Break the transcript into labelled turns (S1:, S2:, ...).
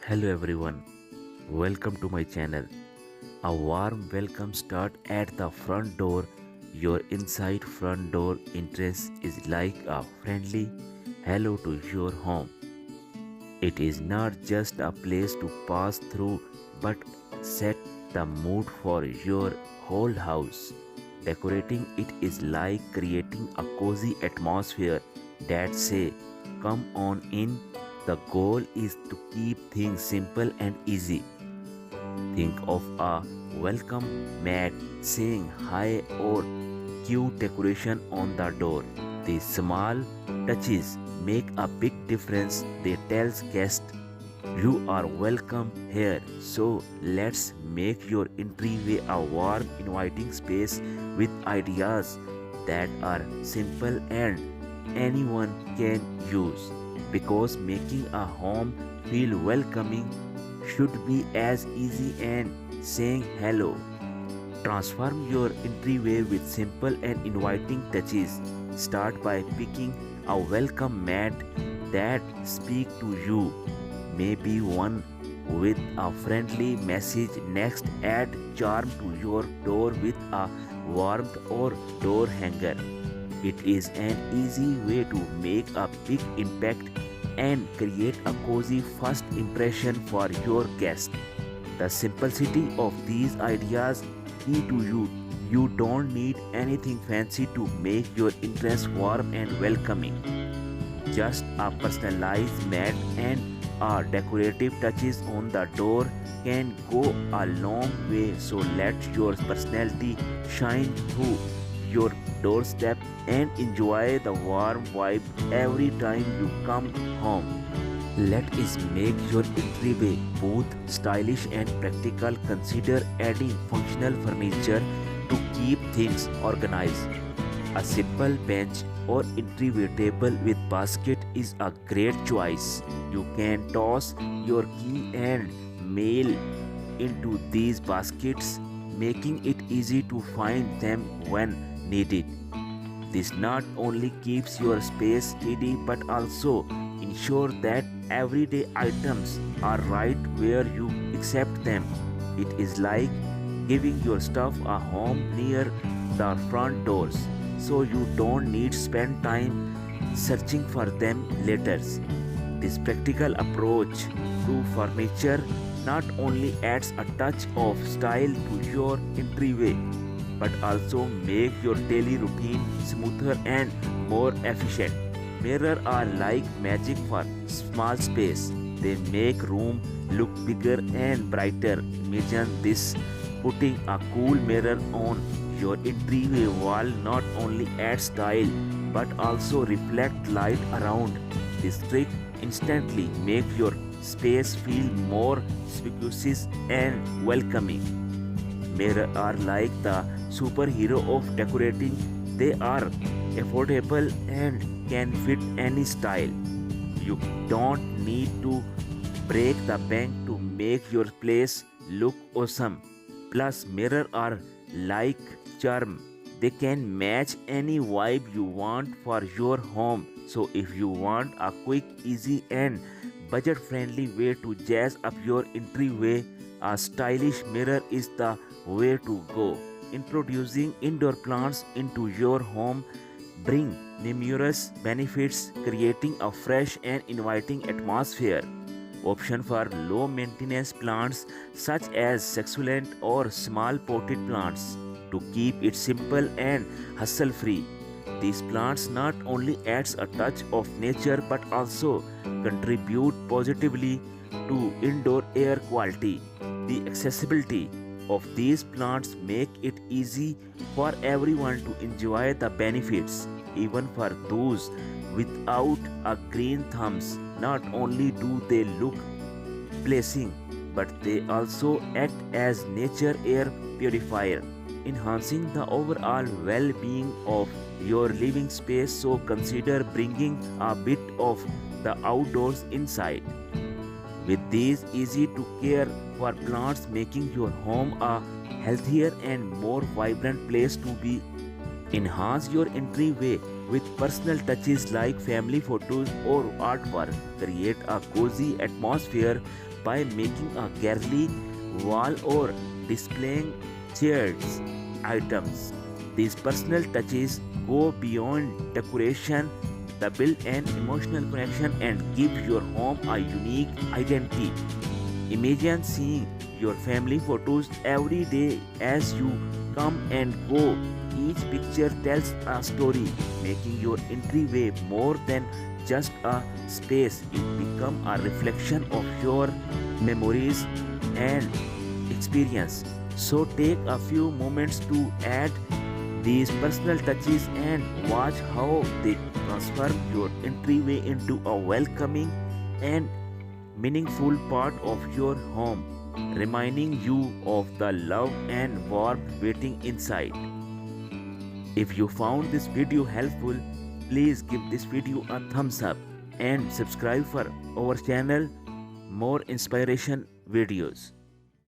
S1: Hello everyone, welcome to my channel. A warm welcome start at the front door. Your inside front door entrance is like a friendly hello to your home. It is not just a place to pass through but set the mood for your whole house. Decorating it is like creating a cozy atmosphere that say, come on in. The goal is to keep things simple and easy. Think of a welcome mat saying hi or cute decoration on the door. These small touches make a big difference. They tell guests you are welcome here. So let's make your entryway a warm, inviting space with ideas that are simple and anyone can use. Because making a home feel welcoming should be as easy as saying hello. Transform your entryway with simple and inviting touches. Start by picking a welcome mat that speaks to you. Maybe one with a friendly message. Next, add charm to your door with a warmth or door hanger. It is an easy way to make a big impact and create a cozy first impression for your guest. The simplicity of these ideas key to you. You don't need anything fancy to make your entrance warm and welcoming. Just a personalized mat and a decorative touches on the door can go a long way. So let your personality shine through your doorstep and enjoy the warm vibe every time you come home. Let us make your entryway both stylish and practical. Consider adding functional furniture to keep things organized. A simple bench or entryway table with basket is a great choice. You can toss your key and mail into these baskets, making it easy to find them when needed. This not only keeps your space tidy but also ensure that everyday items are right where you accept them. It is like giving your stuff a home near the front doors, so you don't need spend time searching for them later. This practical approach to furniture not only adds a touch of style to your entryway but also make your daily routine smoother and more efficient. Mirrors are like magic for small space. They make room look bigger and brighter. Imagine this: putting a cool mirror on your entryway wall not only adds style but also reflect light around. This trick instantly make your space feel more spacious and welcoming. Mirrors are like the superhero of decorating. They are affordable and can fit any style. You don't need to break the bank to make your place look awesome. Plus, mirrors are like charm. They can match any vibe you want for your home. So if you want a quick, easy and budget-friendly way to jazz up your entryway, a stylish mirror is the way to go. Introducing indoor plants into your home bring numerous benefits, creating a fresh and inviting atmosphere. Option for low maintenance plants such as succulent or small potted plants to keep it simple and hassle free. These plants not only adds a touch of nature but also contribute positively to indoor air quality. The accessibility of these plants make it easy for everyone to enjoy the benefits, even for those without a green thumbs. Not only do they look pleasing, but they also act as nature air purifier, enhancing the overall well-being of your living space. So consider bringing a bit of the outdoors inside. With these easy to care for plants, making your home a healthier and more vibrant place to be. Enhance your entryway with personal touches like family photos or artwork. Create a cozy atmosphere by making a gallery wall or displaying chairs items. These personal touches go beyond decoration, they build an emotional connection and give your home a unique identity. Imagine seeing your family photos every day as you come and go. Each picture tells a story, making your entryway more than just a space. It becomes a reflection of your memories and experience. So take a few moments to add these personal touches and watch how they transform your entryway into a welcoming and meaningful part of your home, reminding you of the love and warmth waiting inside. If you found this video helpful, please give this video a thumbs up and subscribe for our channel more inspiration videos.